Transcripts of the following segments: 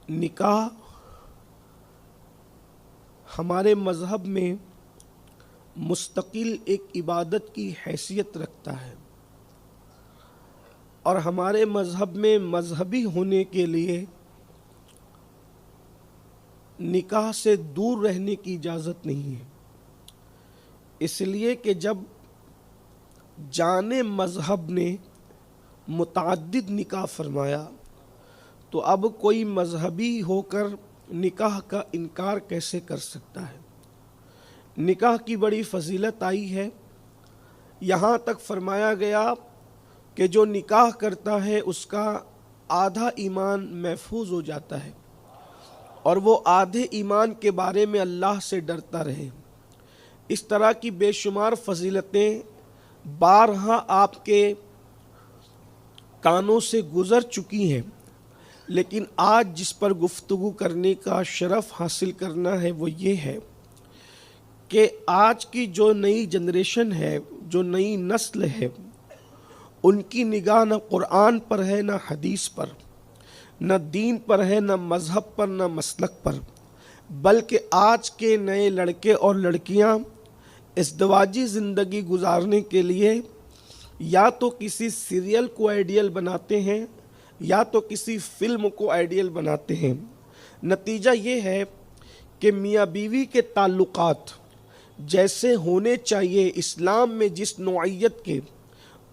نکاح ہمارے مذہب میں مستقل ایک عبادت کی حیثیت رکھتا ہے، اور ہمارے مذہب میں مذہبی ہونے کے لیے نکاح سے دور رہنے کی اجازت نہیں ہے، اس لیے کہ جب جان مذہب نے متعدد نکاح فرمایا تو اب کوئی مذہبی ہو کر نکاح کا انکار کیسے کر سکتا ہے۔ نکاح کی بڑی فضیلت آئی ہے، یہاں تک فرمایا گیا کہ جو نکاح کرتا ہے اس کا آدھا ایمان محفوظ ہو جاتا ہے اور وہ آدھے ایمان کے بارے میں اللہ سے ڈرتا رہے۔ اس طرح کی بے شمار فضیلتیں بارہا آپ کے کانوں سے گزر چکی ہیں، لیکن آج جس پر گفتگو کرنے کا شرف حاصل کرنا ہے وہ یہ ہے کہ آج کی جو نئی جنریشن ہے، جو نئی نسل ہے، ان کی نگاہ نہ قرآن پر ہے، نہ حدیث پر، نہ دین پر ہے، نہ مذہب پر، نہ مسلک پر، بلکہ آج کے نئے لڑکے اور لڑکیاں ازدواجی زندگی گزارنے کے لیے یا تو کسی سیریل کو آئیڈیل بناتے ہیں یا تو کسی فلم کو آئیڈیل بناتے ہیں۔ نتیجہ یہ ہے کہ میاں بیوی کے تعلقات جیسے ہونے چاہیے اسلام میں جس نوعیت کے،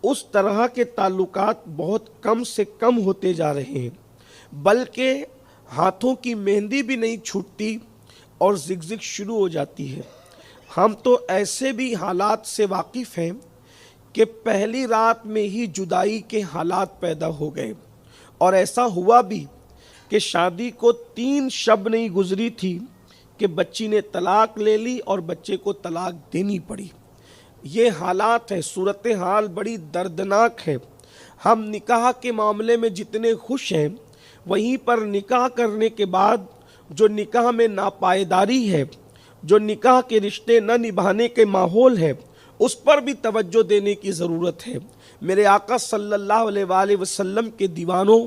اس طرح کے تعلقات بہت کم سے کم ہوتے جا رہے ہیں، بلکہ ہاتھوں کی مہندی بھی نہیں چھوٹتی اور زگزگ شروع ہو جاتی ہے۔ ہم تو ایسے بھی حالات سے واقف ہیں کہ پہلی رات میں ہی جدائی کے حالات پیدا ہو گئے، اور ایسا ہوا بھی کہ شادی کو 3 شب نہیں گزری تھی کہ بچی نے طلاق لے لی اور بچے کو طلاق دینی پڑی۔ یہ حالات ہے، صورتحال بڑی دردناک ہے۔ ہم نکاح کے معاملے میں جتنے خوش ہیں، وہیں پر نکاح کرنے کے بعد جو نکاح میں ناپائیداری ہے، جو نکاح کے رشتے نہ نبھانے کے ماحول ہے، اس پر بھی توجہ دینے کی ضرورت ہے۔ میرے آقا صلی اللہ علیہ وآلہ وسلم کے دیوانوں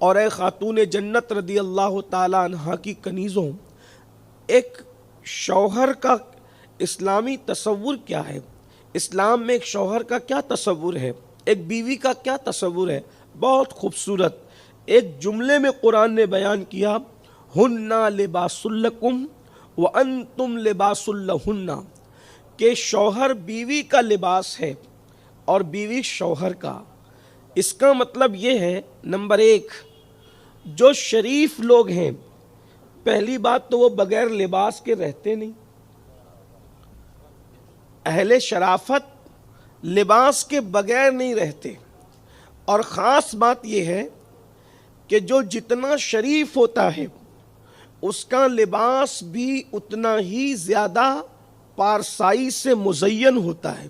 اور اے خاتون جنت رضی اللہ تعالیٰ عنہ کی کنیزوں، ایک شوہر کا اسلامی تصور کیا ہے؟ اسلام میں ایک شوہر کا کیا تصور ہے؟ ایک بیوی کا کیا تصور ہے؟ بہت خوبصورت ایک جملے میں قرآن نے بیان کیا، ہن لباس لکم وانتم لباس لہن، کہ شوہر بیوی کا لباس ہے اور بیوی شوہر کا۔ اس کا مطلب یہ ہے، نمبر 1، جو شریف لوگ ہیں، پہلی بات تو وہ بغیر لباس کے رہتے نہیں۔ اہل شرافت لباس کے بغیر نہیں رہتے، اور خاص بات یہ ہے کہ جو جتنا شریف ہوتا ہے اس کا لباس بھی اتنا ہی زیادہ پارسائی سے مزین ہوتا ہے۔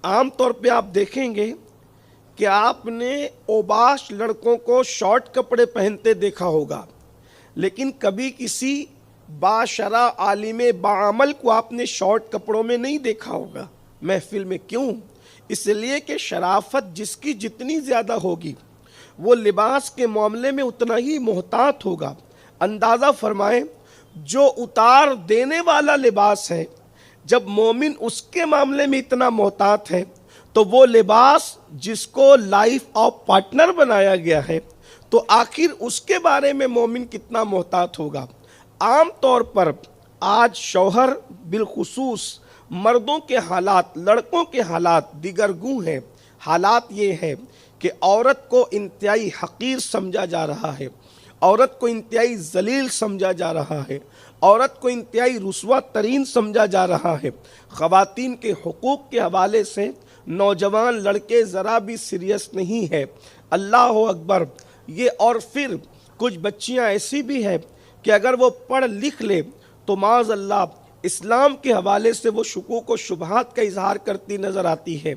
عام طور پہ آپ دیکھیں گے کہ آپ نے اوباش لڑکوں کو شارٹ کپڑے پہنتے دیکھا ہوگا، لیکن کبھی کسی باشرع عالم باعمل کو آپ نے شارٹ کپڑوں میں نہیں دیکھا ہوگا محفل میں۔ کیوں؟ اس لیے کہ شرافت جس کی جتنی زیادہ ہوگی وہ لباس کے معاملے میں اتنا ہی محتاط ہوگا۔ اندازہ فرمائیں، جو اتار دینے والا لباس ہے، جب مومن اس کے معاملے میں اتنا محتاط ہے، تو وہ لباس جس کو لائف آف پارٹنر بنایا گیا ہے، تو آخر اس کے بارے میں مومن کتنا محتاط ہوگا۔ عام طور پر آج شوہر بالخصوص مردوں کے حالات، لڑکوں کے حالات دیگر گوں ہیں۔ حالات یہ ہے کہ عورت کو انتہائی حقیر سمجھا جا رہا ہے، عورت کو انتہائی ذلیل سمجھا جا رہا ہے، عورت کو انتہائی رسوا ترین سمجھا جا رہا ہے۔ خواتین کے حقوق کے حوالے سے نوجوان لڑکے ذرا بھی سیریس نہیں ہے۔ اللہ اکبر! یہ اور پھر کچھ بچیاں ایسی بھی ہیں کہ اگر وہ پڑھ لکھ لے تو معاذ اللہ اسلام کے حوالے سے وہ شکوک و شبہات کا اظہار کرتی نظر آتی ہے،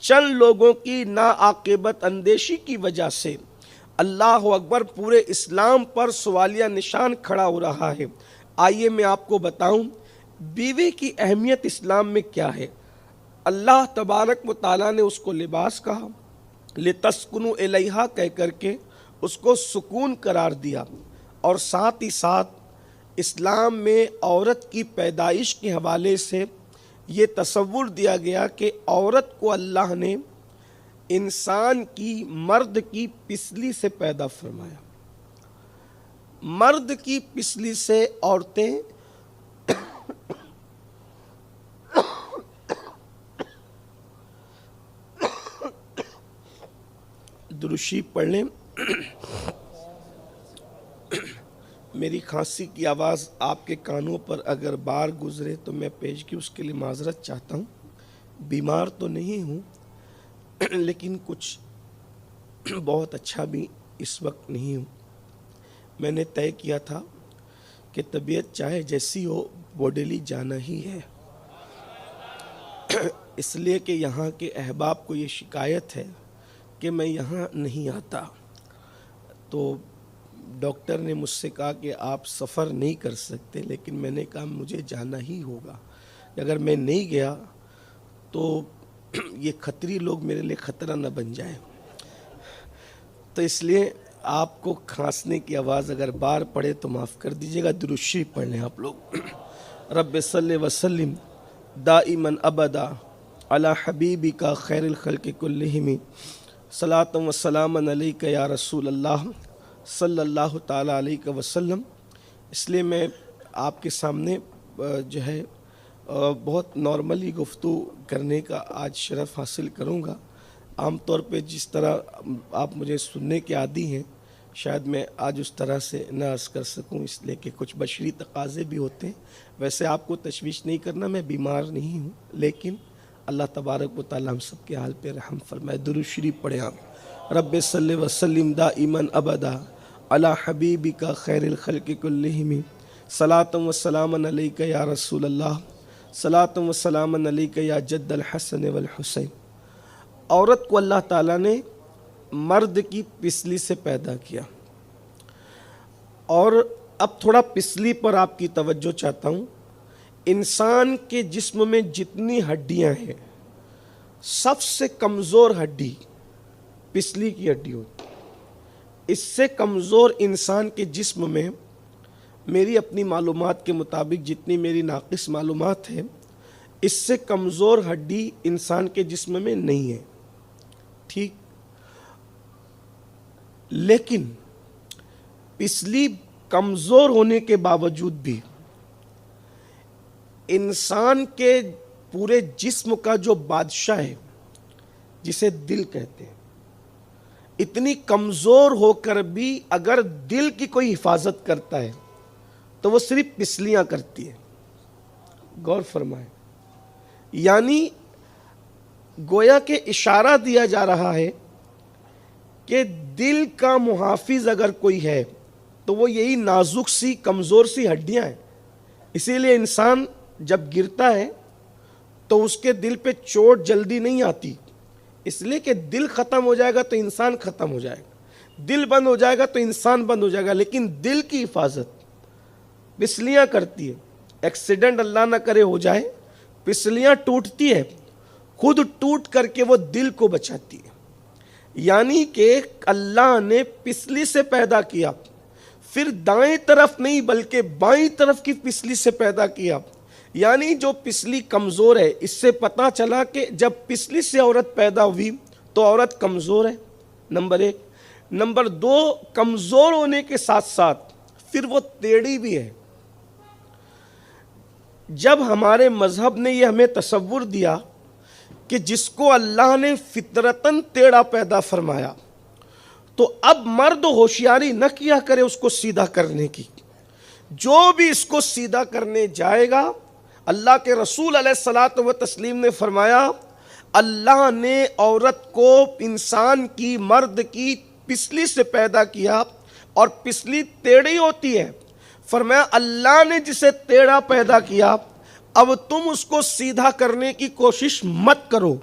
چند لوگوں کی ناعاقبت اندیشی کی وجہ سے۔ اللہ اکبر! پورے اسلام پر سوالیہ نشان کھڑا ہو رہا ہے۔ آئیے میں آپ کو بتاؤں بیوی کی اہمیت اسلام میں کیا ہے۔ اللہ تبارک و تعالیٰ نے اس کو لباس کہا، لِتَسْكُنُوا إِلَيْهَا کہہ کر کے اس کو سکون قرار دیا۔ اور ساتھ ہی ساتھ اسلام میں عورت کی پیدائش کے حوالے سے یہ تصور دیا گیا کہ عورت کو اللہ نے انسان کی، مرد کی پسلی سے پیدا فرمایا. مرد کی پسلی سے عورتیں درشی پڑھ لیں. میری کھانسی کی آواز آپ کے کانوں پر اگر بار گزرے تو میں پیش کی اس کے لیے معذرت چاہتا ہوں. بیمار تو نہیں ہوں لیکن کچھ بہت اچھا بھی اس وقت نہیں ہوں. میں نے طے کیا تھا کہ طبیعت چاہے جیسی ہو بوڈیلی جانا ہی ہے، اس لیے کہ یہاں کے احباب کو یہ شکایت ہے کہ میں یہاں نہیں آتا. تو ڈاکٹر نے مجھ سے کہا کہ آپ سفر نہیں کر سکتے، لیکن میں نے کہا مجھے جانا ہی ہوگا. اگر میں نہیں گیا تو یہ خطری لوگ میرے لیے خطرہ نہ بن جائیں. تو اس لیے آپ کو کھانسنے کی آواز اگر بار پڑے تو معاف کر دیجیے گا. درود شریف پڑھ لیں آپ لوگ. رب صلی وسلم دائما ابدا علی حبیبک خیر الخلق کلہم صلاۃ و سلام علیک یا رسول اللہ صلی اللہ تعالیٰ علیہ وسلم. اس لیے میں آپ کے سامنے جو ہے بہت نارملی گفتگو کرنے کا آج شرف حاصل کروں گا. عام طور پہ جس طرح آپ مجھے سننے کے عادی ہیں شاید میں آج اس طرح سے نہ عرض کر سکوں، اس لیے کہ کچھ بشری تقاضے بھی ہوتے ہیں. ویسے آپ کو تشویش نہیں کرنا، میں بیمار نہیں ہوں، لیکن اللہ تبارک و تعالیٰ ہم سب کے حال پہ رحم فرمائے. درود شریف پڑھیں آپ. رب صلی وسلم دائما ابدا علی حبیبک خیر الخلق کلہم صلاۃ و سلام علیک یا رسول اللہ صلاۃ و سلام علیک یا جد الحسن والحسین. عورت کو اللہ تعالیٰ نے مرد کی پسلی سے پیدا کیا. اور اب تھوڑا پسلی پر آپ کی توجہ چاہتا ہوں. انسان کے جسم میں جتنی ہڈیاں ہیں سب سے کمزور ہڈی پسلی کی ہڈی ہوتی ہے. اس سے کمزور انسان کے جسم میں میری اپنی معلومات کے مطابق جتنی میری ناقص معلومات ہے اس سے کمزور ہڈی انسان کے جسم میں نہیں ہے. ٹھیک، لیکن پسلی کمزور ہونے کے باوجود بھی انسان کے پورے جسم کا جو بادشاہ ہے جسے دل کہتے ہیں، اتنی کمزور ہو کر بھی اگر دل کی کوئی حفاظت کرتا ہے تو وہ صرف پسلیاں کرتی ہے. غور فرمائیں. یعنی گویا کہ اشارہ دیا جا رہا ہے کہ دل کا محافظ اگر کوئی ہے تو وہ یہی نازک سی کمزور سی ہڈیاں ہیں. اسی لیے انسان جب گرتا ہے تو اس کے دل پہ چوٹ جلدی نہیں آتی، اس لیے کہ دل ختم ہو جائے گا تو انسان ختم ہو جائے گا، دل بند ہو جائے گا تو انسان بند ہو جائے گا. لیکن دل کی حفاظت پسلیاں کرتی ہے. ایکسیڈنٹ اللہ نہ کرے ہو جائے، پسلیاں ٹوٹتی ہے، خود ٹوٹ کر کے وہ دل کو بچاتی ہے. یعنی کہ اللہ نے پسلی سے پیدا کیا، پھر دائیں طرف نہیں بلکہ بائیں طرف کی پسلی سے پیدا کیا. یعنی جو پسلی کمزور ہے، اس سے پتہ چلا کہ جب پسلی سے عورت پیدا ہوئی تو عورت کمزور ہے، نمبر ایک. نمبر دو، کمزور ہونے کے ساتھ ساتھ پھر وہ ٹیڑھی بھی ہے. جب ہمارے مذہب نے یہ ہمیں تصور دیا کہ جس کو اللہ نے فطرتاً ٹیڑھا پیدا فرمایا تو اب مرد ہوشیاری نہ کیا کرے اس کو سیدھا کرنے کی. جو بھی اس کو سیدھا کرنے جائے گا، اللہ کے رسول علیہ الصلاۃ والتسلیم نے فرمایا اللہ نے عورت کو انسان کی، مرد کی پسلی سے پیدا کیا اور پسلی ٹیڑھی ہوتی ہے. فرمایا اللہ نے جسے ٹیڑھا پیدا کیا اب تم اس کو سیدھا کرنے کی کوشش مت کرو،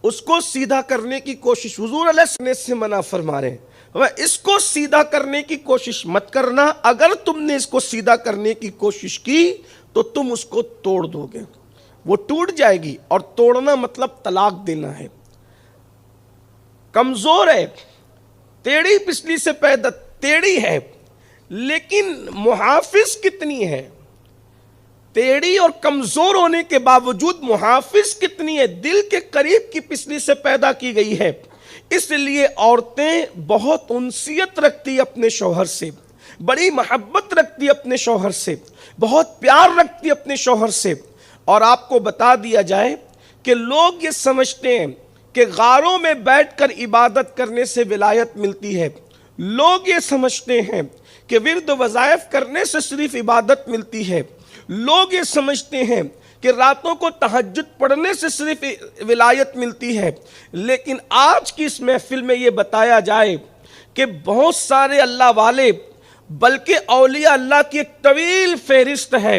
اس کو سیدھا کرنے کی کوشش حضور علیہ السلام سے منع فرما رہے ہیں. اس کو سیدھا کرنے کی کوشش مت کرنا، اگر تم نے اس کو سیدھا کرنے کی کوشش کی تو تم اس کو توڑ دو گے، وہ ٹوٹ جائے گی. اور توڑنا مطلب طلاق دینا ہے. کمزور ہے، ٹیڑھی پسلی سے پیدا ٹیڑھی ہے، لیکن محافظ کتنی ہے؟ ٹیڑھی اور کمزور ہونے کے باوجود محافظ کتنی ہے؟ دل کے قریب کی پسلی سے پیدا کی گئی ہے۔ اس لیے عورتیں بہت انسیت رکھتی اپنے شوہر سے، بڑی محبت رکھتی اپنے شوہر سے، بہت پیار رکھتی اپنے شوہر سے۔ اور آپ کو بتا دیا جائے کہ لوگ یہ سمجھتے ہیں کہ غاروں میں بیٹھ کر عبادت کرنے سے ولایت ملتی ہے، لوگ یہ سمجھتے ہیں کہ ورد و وظائف کرنے سے صرف عبادت ملتی ہے، لوگ یہ سمجھتے ہیں کہ راتوں کو تہجد پڑھنے سے صرف ولایت ملتی ہے۔ لیکن آج کی اس محفل میں یہ بتایا جائے کہ بہت سارے اللہ والے، بلکہ اولیاء اللہ کی ایک طویل فہرست ہے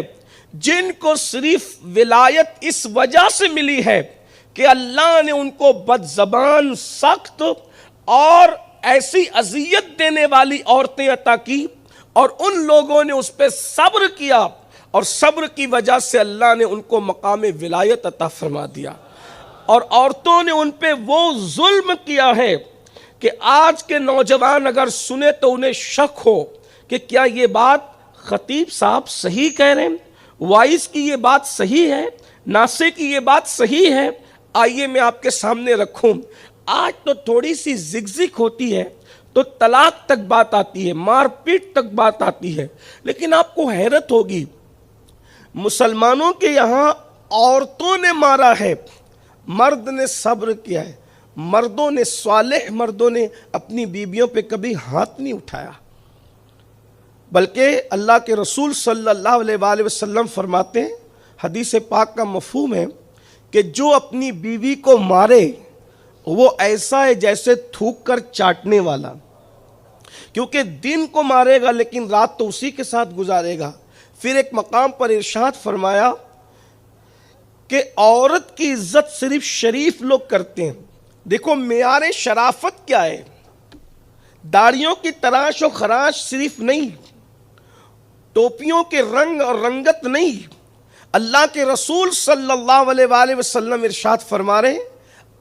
جن کو صرف ولایت اس وجہ سے ملی ہے کہ اللہ نے ان کو بد زبان، سخت اور ایسی اذیت دینے والی عورتیں عطا کی، اور ان لوگوں نے اس پہ صبر کیا، اور صبر کی وجہ سے اللہ نے ان کو مقام ولایت عطا فرما دیا۔ اور عورتوں نے ان پہ وہ ظلم کیا ہے کہ آج کے نوجوان اگر سنے تو انہیں شک ہو کہ کیا یہ بات خطیب صاحب صحیح کہہ رہے ہیں، وائس کی یہ بات صحیح ہے، ناصر کی یہ بات صحیح ہے۔ آئیے میں آپ کے سامنے رکھوں، آج تو تھوڑی سی زگزگ ہوتی ہے تو طلاق تک بات آتی ہے، مار پیٹ تک بات آتی ہے، لیکن آپ کو حیرت ہوگی مسلمانوں کے یہاں عورتوں نے مارا ہے، مرد نے صبر کیا ہے، مردوں نے، صالح مردوں نے اپنی بیویوں پہ کبھی ہاتھ نہیں اٹھایا، بلکہ اللہ کے رسول صلی اللہ علیہ وآلہ وسلم فرماتے ہیں، حدیث پاک کا مفہوم ہے کہ جو اپنی بیوی کو مارے وہ ایسا ہے جیسے تھوک کر چاٹنے والا، کیونکہ دن کو مارے گا لیکن رات تو اسی کے ساتھ گزارے گا۔ پھر ایک مقام پر ارشاد فرمایا کہ عورت کی عزت صرف شریف لوگ کرتے ہیں۔ دیکھو معیار شرافت کیا ہے، داڑھیوں کی تراش و خراش صرف نہیں، ٹوپیوں کے رنگ اور رنگت نہیں، اللہ کے رسول صلی اللہ علیہ وآلہ وسلم ارشاد فرما رہے ہیں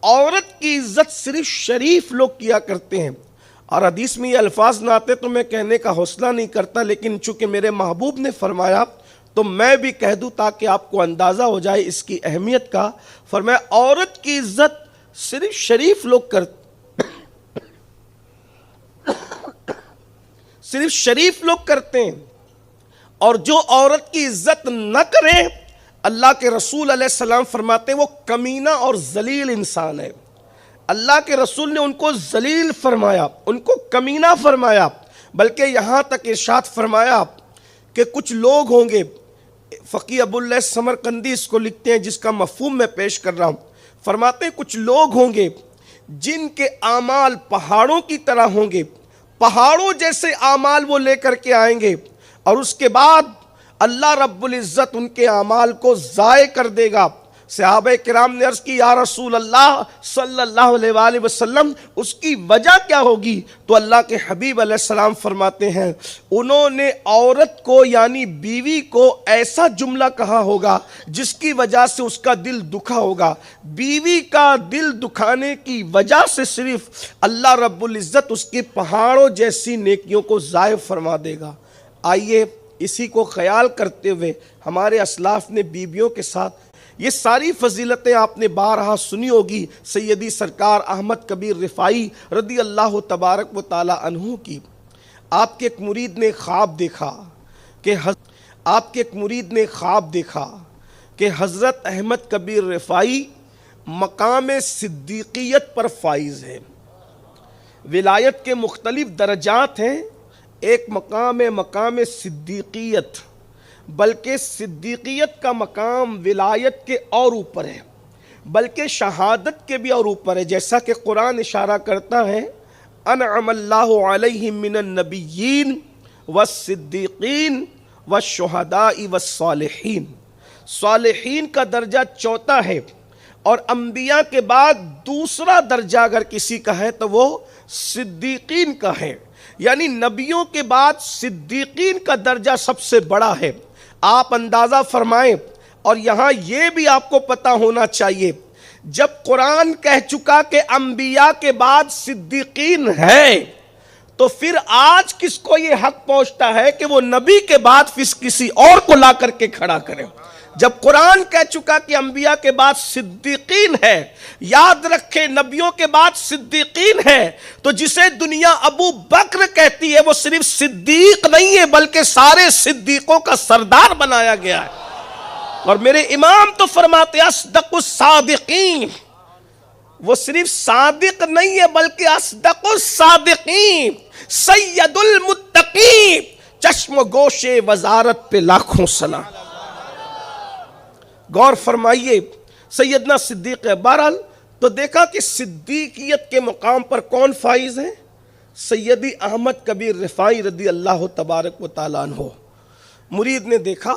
عورت کی عزت صرف شریف لوگ کیا کرتے ہیں۔ اور حدیث میں یہ الفاظ نہ آتے تو میں کہنے کا حوصلہ نہیں کرتا، لیکن چونکہ میرے محبوب نے فرمایا تو میں بھی کہہ دوں تاکہ آپ کو اندازہ ہو جائے اس کی اہمیت کا۔ فرمایا عورت کی عزت صرف شریف لوگ صرف شریف لوگ کرتے ہیں، اور جو عورت کی عزت نہ کرے اللہ کے رسول علیہ السلام فرماتے ہیں وہ کمینہ اور ذلیل انسان ہے۔ اللہ کے رسول نے ان کو ذلیل فرمایا، ان کو کمینہ فرمایا، بلکہ یہاں تک ارشاد فرمایا کہ کچھ لوگ ہوں گے، فقی ابو اللہ سمرقندی اس کو لکھتے ہیں جس کا مفہوم میں پیش کر رہا ہوں، فرماتے ہیں کچھ لوگ ہوں گے جن کے اعمال پہاڑوں کی طرح ہوں گے، پہاڑوں جیسے اعمال وہ لے کر کے آئیں گے، اور اس کے بعد اللہ رب العزت ان کے اعمال کو ضائع کر دے گا۔ صحابہ کرام نے عرض کی یا رسول اللہ صلی اللہ علیہ وآلہ وسلم اس کی وجہ کیا ہوگی؟ تو اللہ کے حبیب علیہ السلام فرماتے ہیں انہوں نے عورت کو یعنی بیوی کو ایسا جملہ کہا ہوگا جس کی وجہ سے اس کا دل دکھا ہوگا، بیوی کا دل دکھانے کی وجہ سے صرف اللہ رب العزت اس کی پہاڑوں جیسی نیکیوں کو ضائع فرما دے گا۔ آئیے اسی کو خیال کرتے ہوئے ہمارے اسلاف نے بیویوں کے ساتھ یہ ساری فضیلتیں آپ نے بارہا سنی ہوگی سیدی سرکار احمد کبیر رفاعی رضی اللہ تبارک و تعالی عنہ کی۔ آپ کے ایک مرید نے خواب دیکھا کہ حضرت احمد کبیر رفاعی مقام صدیقیت پر فائز ہے۔ ولایت کے مختلف درجات ہیں، ایک مقام صدیقیت، بلکہ صدیقیت کا مقام ولایت کے اور اوپر ہے، بلکہ شہادت کے بھی اور اوپر ہے، جیسا کہ قرآن اشارہ کرتا ہے انعم اللہ علیہم من النبیین والصدیقین والشہداء والصالحین۔ صالحین کا درجہ چوتھا ہے، اور انبیاء کے بعد دوسرا درجہ اگر کسی کا ہے تو وہ صدیقین کا ہے، یعنی نبیوں کے بعد صدیقین کا درجہ سب سے بڑا ہے۔ آپ اندازہ فرمائیں، اور یہاں یہ بھی آپ کو پتہ ہونا چاہیے جب قرآن کہہ چکا کہ انبیاء کے بعد صدیقین ہے تو پھر آج کس کو یہ حق پہنچتا ہے کہ وہ نبی کے بعد پھر کسی اور کو لا کر کے کھڑا کرے؟ جب قرآن کہہ چکا کہ انبیاء کے بعد صدیقین ہے، یاد رکھے نبیوں کے بعد صدیقین ہے، تو جسے دنیا ابو بکر کہتی ہے وہ صرف صدیق نہیں ہے بلکہ سارے صدیقوں کا سردار بنایا گیا ہے۔ اور میرے امام تو فرماتے ہیں اصدق الصادقین، وہ صرف صادق نہیں ہے بلکہ اصدق الصادقین، سید المتقین، چشم و گوش وزارت پہ لاکھوں سلام۔ غور فرمائیے سیدنا صدیق ہے۔ بہرحال تو دیکھا کہ صدیقیت کے مقام پر کون فائز ہے؟ سیدی احمد کبیر رفاعی رضی اللہ تبارک و تعالیٰ عنہ۔ مرید نے دیکھا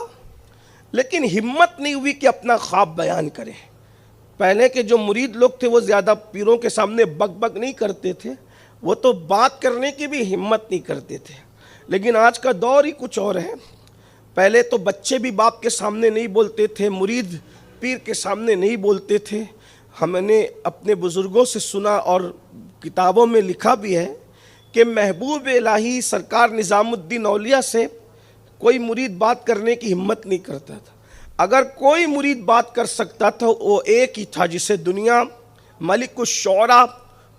لیکن ہمت نہیں ہوئی کہ اپنا خواب بیان کرے۔ پہلے کے جو مرید لوگ تھے وہ زیادہ پیروں کے سامنے بک بک نہیں کرتے تھے، وہ تو بات کرنے کی بھی ہمت نہیں کرتے تھے۔ لیکن آج کا دور ہی کچھ اور ہے۔ پہلے تو بچے بھی باپ کے سامنے نہیں بولتے تھے، مرید پیر کے سامنے نہیں بولتے تھے۔ ہم نے اپنے بزرگوں سے سنا اور کتابوں میں لکھا بھی ہے کہ محبوب الہی سرکار نظام الدین اولیاء سے کوئی مرید بات کرنے کی ہمت نہیں کرتا تھا۔ اگر کوئی مرید بات کر سکتا تھا وہ ایک ہی تھا جسے دنیا ملک الشعراء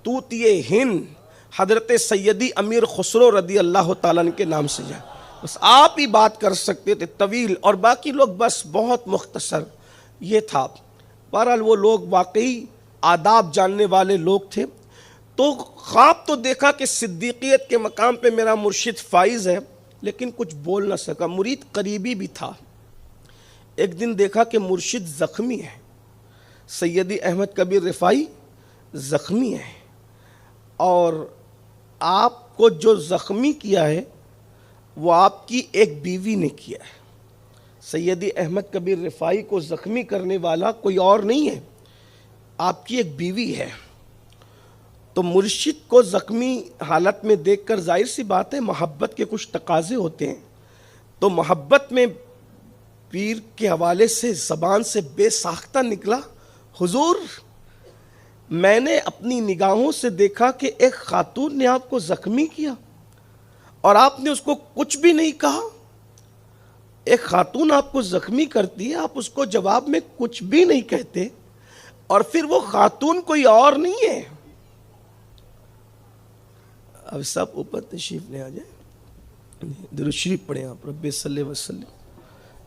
طوطی ہند حضرت سیدی امیر خسرو رضی اللہ تعالیٰ عنہ کے نام سے جائے، بس آپ ہی بات کر سکتے تھے طویل، اور باقی لوگ بس بہت مختصر، یہ تھا۔ بہرحال وہ لوگ واقعی آداب جاننے والے لوگ تھے۔ تو خواب تو دیکھا کہ صدیقیت کے مقام پہ میرا مرشد فائز ہے، لیکن کچھ بول نہ سکا۔ مرید قریبی بھی تھا۔ ایک دن دیکھا کہ مرشد زخمی ہے، سیدی احمد کبیر رفاعی زخمی ہے، اور آپ کو جو زخمی کیا ہے وہ آپ کی ایک بیوی نے کیا ہے۔ سیدی احمد کبیر رفاعی کو زخمی کرنے والا کوئی اور نہیں ہے، آپ کی ایک بیوی ہے۔ تو مرشد کو زخمی حالت میں دیکھ کر ظاہر سی بات ہے محبت کے کچھ تقاضے ہوتے ہیں، تو محبت میں پیر کے حوالے سے زبان سے بے ساختہ نکلا، حضور میں نے اپنی نگاہوں سے دیکھا کہ ایک خاتون نے آپ کو زخمی کیا اور آپ نے اس کو کچھ بھی نہیں کہا۔ ایک خاتون آپ کو زخمی کرتی ہے، آپ اس کو جواب میں کچھ بھی نہیں کہتے، اور پھر وہ خاتون کوئی اور نہیں ہے۔ اب سب اوپر تشریف لے آ جائیں، درود شریف پڑھیں آپ، رب صلی وسلم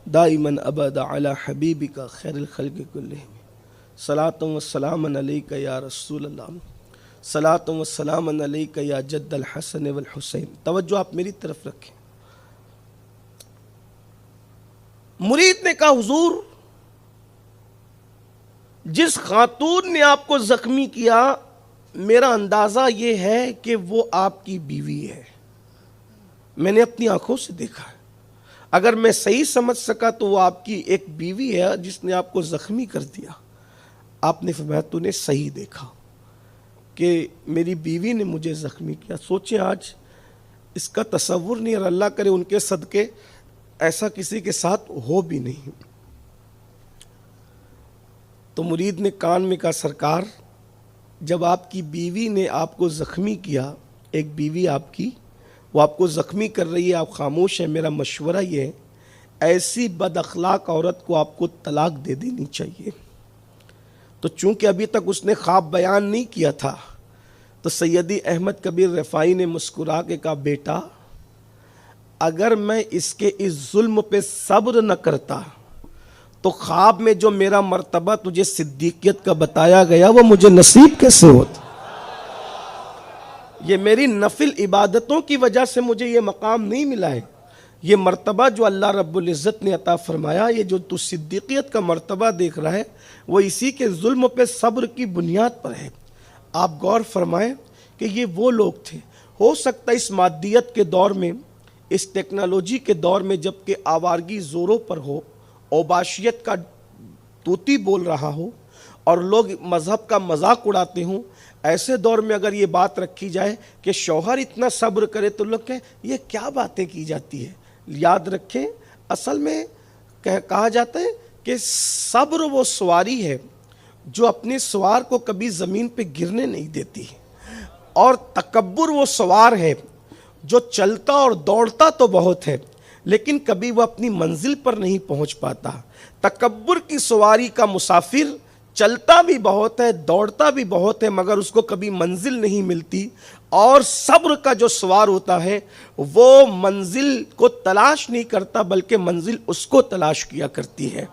دائما ابدا علی حبیبک خیر الخلق کلہم، صلاۃ و سلام علیک یا رسول اللہ، صلاۃ و سلام علیک یا جد الحسن والحسین۔ توجہ آپ میری طرف رکھیں۔ مرید نے کہا حضور جس خاتون نے آپ کو زخمی کیا میرا اندازہ یہ ہے کہ وہ آپ کی بیوی ہے، میں نے اپنی آنکھوں سے دیکھا ہے، اگر میں صحیح سمجھ سکا تو وہ آپ کی ایک بیوی ہے جس نے آپ کو زخمی کر دیا۔ آپ نے فرمایا تو نے صحیح دیکھا کہ میری بیوی نے مجھے زخمی کیا۔ سوچیں آج اس کا تصور نہیں، اور اللہ کرے ان کے صدقے ایسا کسی کے ساتھ ہو بھی نہیں۔ تو مرید نے کان میں کہا سرکار جب آپ کی بیوی نے آپ کو زخمی کیا، ایک بیوی آپ کی وہ آپ کو زخمی کر رہی ہے، آپ خاموش ہیں، میرا مشورہ یہ ہے ایسی بد اخلاق عورت کو آپ کو طلاق دے دینی چاہیے۔ تو چونکہ ابھی تک اس نے خواب بیان نہیں کیا تھا تو سیدی احمد کبیر رفاعی نے مسکرا کے کہا بیٹا اگر میں اس کے اس ظلم پہ صبر نہ کرتا تو خواب میں جو میرا مرتبہ تجھے صدیقیت کا بتایا گیا وہ مجھے نصیب کیسے ہوتا؟ یہ میری نفل عبادتوں کی وجہ سے مجھے یہ مقام نہیں ملا ہے، یہ مرتبہ جو اللہ رب العزت نے عطا فرمایا، یہ جو تو صدیقیت کا مرتبہ دیکھ رہا ہے وہ اسی کے ظلم پہ صبر کی بنیاد پر ہے۔ آپ غور فرمائیں کہ یہ وہ لوگ تھے، ہو سکتا ہے اس مادیت کے دور میں، اس ٹیکنالوجی کے دور میں جب کہ آوارگی زوروں پر ہو، اوباشیت کا طوطی بول رہا ہو اور لوگ مذہب کا مذاق اڑاتے ہوں، ایسے دور میں اگر یہ بات رکھی جائے کہ شوہر اتنا صبر کرے تو لوگ کہیں یہ کیا باتیں کی جاتی ہے۔ یاد رکھیں اصل میں کہا جاتا ہے کہ صبر وہ سواری ہے جو اپنے سوار کو کبھی زمین پہ گرنے نہیں دیتی، اور تکبر وہ سوار ہے جو چلتا اور دوڑتا تو بہت ہے لیکن کبھی وہ اپنی منزل پر نہیں پہنچ پاتا۔ تکبر کی سواری کا مسافر چلتا بھی بہت ہے، دوڑتا بھی بہت ہے، مگر اس کو کبھی منزل نہیں ملتی۔ اور صبر کا جو سوار ہوتا ہے وہ منزل کو تلاش نہیں کرتا بلکہ منزل اس کو تلاش کیا کرتی ہے۔